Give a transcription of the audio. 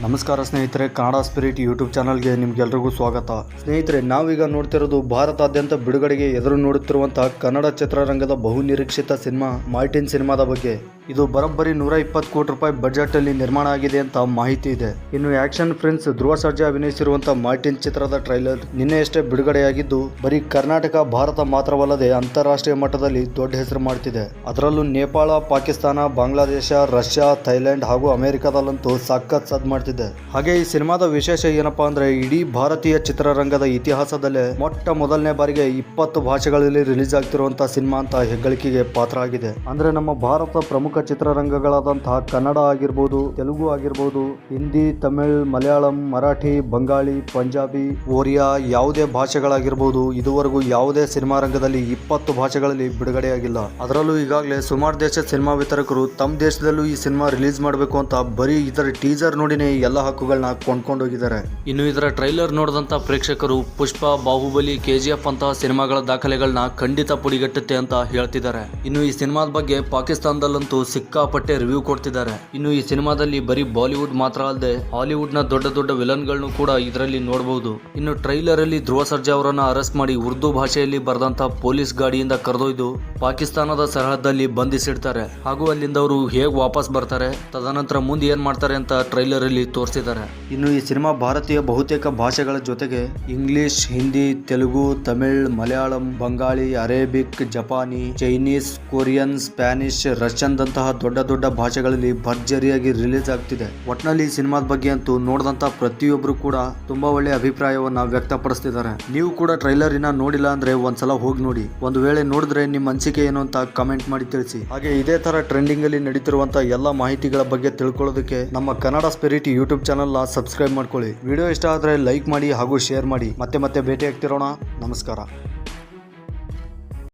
ನಮಸ್ಕಾರ ಸ್ನೇಹಿತರೆ, Kannada spirit YouTube ಚಾನಲ್ಗೆ ನಿಮ್ಗೆಲ್ರಿಗೂ ಸ್ವಾಗತ. ಸ್ನೇಹಿತರೆ, ನಾವೀಗ ನೋಡ್ತಿರೋದು ಭಾರತಾದ್ಯಂತ ಬಿಡುಗಡೆಗೆ ಎದುರು ನೋಡುತ್ತಿರುವಂತಹ ಕನ್ನಡ ಚಿತ್ರರಂಗದ ಬಹು ನಿರೀಕ್ಷಿತ ಸಿನಿಮಾ ಮಾರ್ಟಿನ್ ಸಿನಿಮಾದ ಬಗ್ಗೆ. ಇದು ಬರೋಬ್ಬರಿ 120 ಕೋಟಿ ರೂಪಾಯಿ ಬಜೆಟ್ ಅಲ್ಲಿ ನಿರ್ಮಾಣ ಆಗಿದೆ ಅಂತ ಮಾಹಿತಿ ಇದೆ. ಇನ್ನು action prince Dhruva Sarja ಅಭಿನಯಿಸಿರುವಂತಹ Martin ಚಿತ್ರದ ಟ್ರೈಲರ್ ನಿನ್ನೆಯಷ್ಟೇ ಬಿಡುಗಡೆಯಾಗಿದ್ದು, ಬರೀ ಕರ್ನಾಟಕ, ಭಾರತ ಮಾತ್ರವಲ್ಲದೆ ಅಂತಾರಾಷ್ಟ್ರೀಯ ಮಟ್ಟದಲ್ಲಿ ದೊಡ್ಡ ಹೆಸರು ಮಾಡ್ತಿದೆ. ಅದರಲ್ಲೂ ನೇಪಾಳ, ಪಾಕಿಸ್ತಾನ, ಬಾಂಗ್ಲಾದೇಶ, ರಷ್ಯಾ, ಥೈಲ್ಯಾಂಡ್ ಹಾಗೂ ಅಮೆರಿಕದಲ್ಲಂತೂ ಸಖತ್ ಸದ್ ಮಾಡ್ತಿದೆ. ಹಾಗೆ ಈ ಸಿನಿಮಾದ ವಿಶೇಷ ಏನಪ್ಪಾ ಅಂದ್ರೆ, ಇಡೀ ಭಾರತೀಯ ಚಿತ್ರರಂಗದ ಇತಿಹಾಸದಲ್ಲೇ ಮೊದಲನೇ ಬಾರಿಗೆ 20 ಭಾಷೆಗಳಲ್ಲಿ ರಿಲೀಸ್ ಆಗ್ತಿರುವಂತಹ ಸಿನಿಮಾ ಅಂತ ಹೆಗ್ಗಳಿಕೆಗೆ ಪಾತ್ರ ಆಗಿದೆ. ಅಂದ್ರೆ ನಮ್ಮ ಭಾರತ ಪ್ರಮುಖ ಚಿತ್ರರಂಗಗಳಾದಂತಹ ಕನ್ನಡ ಆಗಿರ್ಬೋದು, ತೆಲುಗು ಆಗಿರ್ಬೋದು, ಹಿಂದಿ, ತಮಿಳ್, ಮಲಯಾಳಂ, ಮರಾಠಿ, ಬಂಗಾಳಿ, ಪಂಜಾಬಿ, ಒರಿಯಾ, ಯಾವುದೇ ಭಾಷೆಗಳಾಗಿರ್ಬೋದು, ಇದುವರೆಗೂ ಯಾವುದೇ ಸಿನಿಮಾ ರಂಗದಲ್ಲಿ 20 ಭಾಷೆಗಳಲ್ಲಿ ಬಿಡುಗಡೆಯಾಗಿಲ್ಲ. ಅದರಲ್ಲೂ ಈಗಾಗಲೇ ಸುಮಾರು ದೇಶದ ಸಿನಿಮಾ ವಿತರಕರು ತಮ್ಮ ದೇಶದಲ್ಲೂ ಈ ಸಿನಿಮಾ ರಿಲೀಸ್ ಮಾಡಬೇಕು ಅಂತ ಬರೀ ಇದರ ಟೀಸರ್ ನೋಡಿನೇ ಎಲ್ಲ ಹಕ್ಕುಗಳನ್ನ ಕೊಂಡ್ಕೊಂಡೋಗಿದ್ದಾರೆ. ಇನ್ನು ಇದರ ಟ್ರೈಲರ್ ನೋಡಿದಂತ ಪ್ರೇಕ್ಷಕರು ಪುಷ್ಪ, ಬಾಹುಬಲಿ, KGF ಅಂತಹ ಸಿನಿಮಾಗಳ ದಾಖಲೆಗಳನ್ನ ಖಂಡಿತ ಪುಡಿಗಟ್ಟುತ್ತೆ ಅಂತ ಹೇಳ್ತಿದ್ದಾರೆ. ಇನ್ನು ಈ ಸಿನಿಮಾದ ಬಗ್ಗೆ ಪಾಕಿಸ್ತಾನದಲ್ಲಂತೂ ಸಿಕ್ಕಾಪಟ್ಟೆ ರಿವ್ಯೂ ಕೊಡ್ತಿದ್ದಾರೆ. ಇನ್ನು ಈ ಸಿನಿಮಾದಲ್ಲಿ ಬರೀ ಬಾಲಿವುಡ್ ಮಾತ್ರ ಅಲ್ಲದೆ ಹಾಲಿವುಡ್ ನ ದೊಡ್ಡ ದೊಡ್ಡ ವಿಲನ್ ಗಳನ್ನು ಕೂಡ ಇದರಲ್ಲಿ ನೋಡಬಹುದು. ಇನ್ನು ಟ್ರೈಲರ್ ಅಲ್ಲಿ ಧ್ರುವ ಸರ್ಜಾ ಅವರನ್ನ ಅರೆಸ್ಟ್ ಮಾಡಿ ಉರ್ದು ಭಾಷೆಯಲ್ಲಿ ಬರೆದಂತ ಪೊಲೀಸ್ ಗಾಡಿಯಿಂದ ಕರೆದೊಯ್ದು ಪಾಕಿಸ್ತಾನದ ಸರಹದ್ದಲ್ಲಿ ಬಂಧಿಸಿಡ್ತಾರೆ. ಹಾಗೂ ಅಲ್ಲಿಂದ ಅವರು ಹೇಗೆ ವಾಪಸ್ ಬರ್ತಾರೆ, ತದನಂತರ ಮುಂದೆ ಏನ್ ಮಾಡ್ತಾರೆ ಅಂತ ಟ್ರೈಲರ್ ಅಲ್ಲಿ ತೋರಿಸಿದ್ದಾರೆ. ಇನ್ನು ಈ ಸಿನಿಮಾ ಭಾರತೀಯ ಬಹುತೇಕ ಭಾಷೆಗಳ ಜೊತೆಗೆ ಇಂಗ್ಲಿಷ್, ಹಿಂದಿ, ತೆಲುಗು, ತಮಿಳ್, ಮಲಯಾಳಂ, ಬಂಗಾಳಿ, ಅರೇಬಿಕ್, ಜಪಾನಿ, ಚೈನೀಸ್, ಕೊರಿಯನ್, ಸ್ಪ್ಯಾನಿಷ್, ರಷ್ಯನ್ ದಂತಹ ದೊಡ್ಡ ದೊಡ್ಡ ಭಾಷೆಗಳಲ್ಲಿ ಭರ್ಜರಿಯಾಗಿ ರಿಲೀಸ್ ಆಗ್ತಿದೆ. ಒಟ್ನಲ್ಲಿ ಈ ಸಿನಿಮಾದ ಬಗ್ಗೆ ಅಂತೂ ನೋಡಿದಂತ ಪ್ರತಿಯೊಬ್ರು ಕೂಡ ತುಂಬಾ ಒಳ್ಳೆ ಅಭಿಪ್ರಾಯವನ್ನ ವ್ಯಕ್ತಪಡಿಸ್ತಿದ್ದಾರೆ. ನೀವು ಕೂಡ ಟ್ರೈಲರ್ ಇನ್ನ ನೋಡಿಲ್ಲ ಅಂದ್ರೆ ಒಂದ್ಸಲ ಹೋಗಿ ನೋಡಿ. ಒಂದು ವೇಳೆ ನೋಡಿದ್ರೆ ನಿಮ್ಮ ಅನಿಸಿಕೆ ಏನು ಅಂತ ಕಮೆಂಟ್ ಮಾಡಿ ತಿಳಿಸಿ. ಹಾಗೆ ಇದೇ ತರ ಟ್ರೆಂಡಿಂಗ್ ಅಲ್ಲಿ ನಡೀತಿರುವಂತಹ ಎಲ್ಲ ಮಾಹಿತಿಗಳ ಬಗ್ಗೆ ತಿಳ್ಕೊಳ್ಳೋದಕ್ಕೆ ನಮ್ಮ ಕನ್ನಡ ಸ್ಪಿರಿಟ್ ಯೂಟ್ಯೂಬ್ ಚಾನಲ್ ನ ಸಬ್ಸ್ಕ್ರೈಬ್ ಮಾಡ್ಕೊಳ್ಳಿ. ವಿಡಿಯೋ ಇಷ್ಟ ಆದ್ರೆ ಲೈಕ್ ಮಾಡಿ ಹಾಗೂ ಶೇರ್ ಮಾಡಿ. ಮತ್ತೆ ಭೇಟಿ ಆಗ್ತಿರೋಣ. ನಮಸ್ಕಾರ.